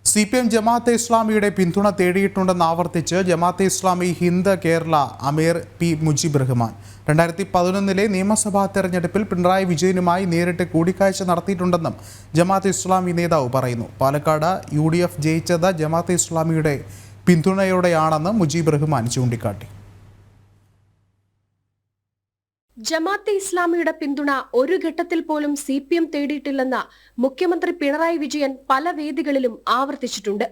CPM Jamaat-e ഇസ്ലാമിയുടെ പിന്തുണ തേടിയിട്ടുണ്ടെന്ന് ആവർത്തിച്ച് ജമാഅത്തെ ഇസ്ലാമി ഹിന്ദ് കേരള അമീർ പി മുജീബ് റഹ്മാൻ 2011 നിയമസഭാ തെരഞ്ഞെടുപ്പിൽ പിണറായി വിജയനുമായി നേരിട്ട് കൂടിക്കാഴ്ച നടത്തിയിട്ടുണ്ടെന്നും ജമാഅത്തെ ഇസ്ലാമി നേതാവ് പറയുന്നു. പാലക്കാട് UDF ജയിച്ചത് ജമാഅത്തെ ഇസ്ലാമിയുടെ പിന്തുണയോടെയാണെന്ന് മുജീബ് റഹ്മാൻ ചൂണ്ടിക്കാട്ടി. ജമാഅത്തെ ഇസ്ലാമിയുടെ പിന്തുണ ഒരു ഘട്ടത്തിൽ പോലും CPM തേടിയിട്ടില്ലെന്ന് മുഖ്യമന്ത്രി പിണറായി വിജയൻ പല വേദികളിലും ആവർത്തിച്ചിട്ടുണ്ട്.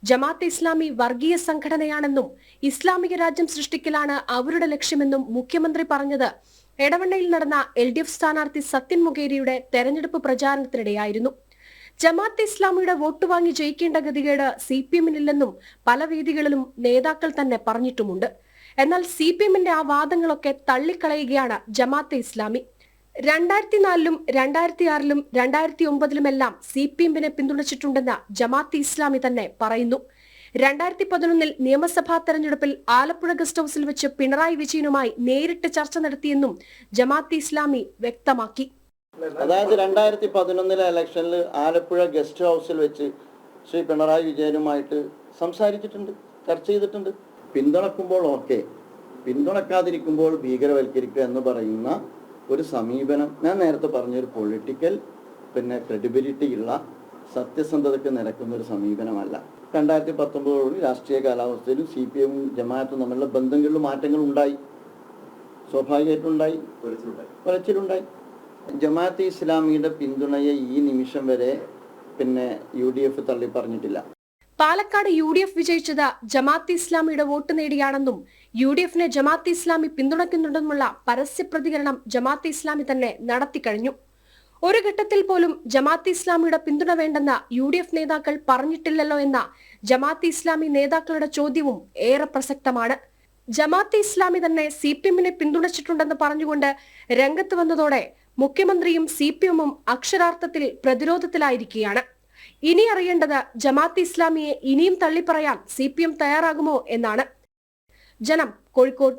ജമാഅത്തെ ഇസ്ലാമി വർഗീയ സംഘടനയാണെന്നും ഇസ്ലാമിക രാജ്യം സൃഷ്ടിക്കലാണ് അവരുടെ ലക്ഷ്യമെന്നും മുഖ്യമന്ത്രി പറഞ്ഞത് എടവണ്ണയിൽ നടന്ന LDF സ്ഥാനാർത്ഥി സത്യൻ മുഖേരിയുടെ തെരഞ്ഞെടുപ്പ് പ്രചാരണത്തിനിടെയായിരുന്നു. ജമാഅത്തെ ഇസ്ലാമിയുടെ വോട്ട് വാങ്ങി ജയിക്കേണ്ട ഗതികേട് CPMനില്ലെന്നും പല വേദികളിലും നേതാക്കൾ തന്നെ പറഞ്ഞിട്ടുമുണ്ട്. എന്നാൽ CPMന്റെ ആ വാദങ്ങളൊക്കെ തള്ളിക്കളയുകയാണ് ജമാഅത്തെ ഇസ്ലാമി. 2004-ലും 2006-ലും 2009-ലുമെല്ലാം CPMനെ പിന്തുണച്ചിട്ടുണ്ടെന്ന് ജമാഅത്തെ ഇസ്ലാമി തന്നെ പറയുന്നു. 2011 നിയമസഭാ തെരഞ്ഞെടുപ്പിൽ ആലപ്പുഴ ഗസ്റ്റ് ഹൌസിൽ വെച്ച് പിണറായി വിജയനുമായി നേരിട്ട് ചർച്ച നടത്തിയെന്നും ജമാഅത്തെ ഇസ്ലാമി വ്യക്തമാക്കി. അതായത് 2011 ഇലക്ഷനിൽ ആലപ്പുഴ ഗസ്റ്റ് ഹൌസിൽ വെച്ച് ശ്രീ പിണറായി വിജയനുമായിട്ട് സംസാരിച്ചിട്ടുണ്ട്, ചർച്ച ചെയ്തിട്ടുണ്ട്. പിന്തുണക്കുമ്പോൾ ഓക്കെ, പിന്തുണക്കാതിരിക്കുമ്പോൾ ഭീകരവൽക്കരിക്കുക എന്ന് പറയുന്ന ഒരു സമീപനം ഞാൻ നേരത്തെ പറഞ്ഞൊരു പൊളിറ്റിക്കൽ ക്രെഡിബിലിറ്റി ഉള്ള സത്യസന്ധതയ്ക്ക് നിരക്കുന്ന ഒരു സമീപനമല്ല. 2019 രാഷ്ട്രീയ കാലാവസ്ഥയിലും CPMും ജമാഅത്തും തമ്മിലുള്ള ബന്ധങ്ങളിലും മാറ്റങ്ങൾ ഉണ്ടായി, സ്വാഭാവികമായിട്ടുണ്ടായി, കുറച്ചിലുണ്ടായി. ജമാഅത്തെ ഇസ്ലാമിയുടെ പിന്തുണയെ ഈ നിമിഷം വരെ UDF തള്ളി പറഞ്ഞിട്ടില്ല. പാലക്കാട് UDF വിജയിച്ചത് ജമാഅത്തെ ഇസ്ലാമിയുടെ വോട്ട് നേടിയാണെന്നും UDFനെ ജമാഅത്തെ ഇസ്ലാമി പിന്തുണയ്ക്കുന്നുണ്ടെന്നുമുള്ള പരസ്യ പ്രതികരണം ജമാഅത്തെ ഇസ്ലാമി തന്നെ നടത്തിക്കഴിഞ്ഞു. ഒരു ഘട്ടത്തിൽ പോലും ജമാഅത്തെ ഇസ്ലാമിയുടെ പിന്തുണ വേണ്ടെന്ന UDF നേതാക്കൾ പറഞ്ഞിട്ടില്ലല്ലോ എന്ന ജമാഅത്തെ ഇസ്ലാമി നേതാക്കളുടെ ചോദ്യവും ഏറെ പ്രസക്തമാണ്. ജമാഅത്തെ ഇസ്ലാമി തന്നെ CPMനെ പിന്തുണച്ചിട്ടുണ്ടെന്ന് പറഞ്ഞുകൊണ്ട് രംഗത്ത് വന്നതോടെ മുഖ്യമന്ത്രിയും CPMും അക്ഷരാർത്ഥത്തിൽ പ്രതിരോധത്തിലായിരിക്കുകയാണ്. ഇനി അറിയേണ്ടത് ജമാഅത്തെ ഇസ്ലാമിയെ ഇനിയും തള്ളിപ്പറയാൻ CPM തയ്യാറാകുമോ എന്നാണ്. ജനം, കോഴിക്കോട്.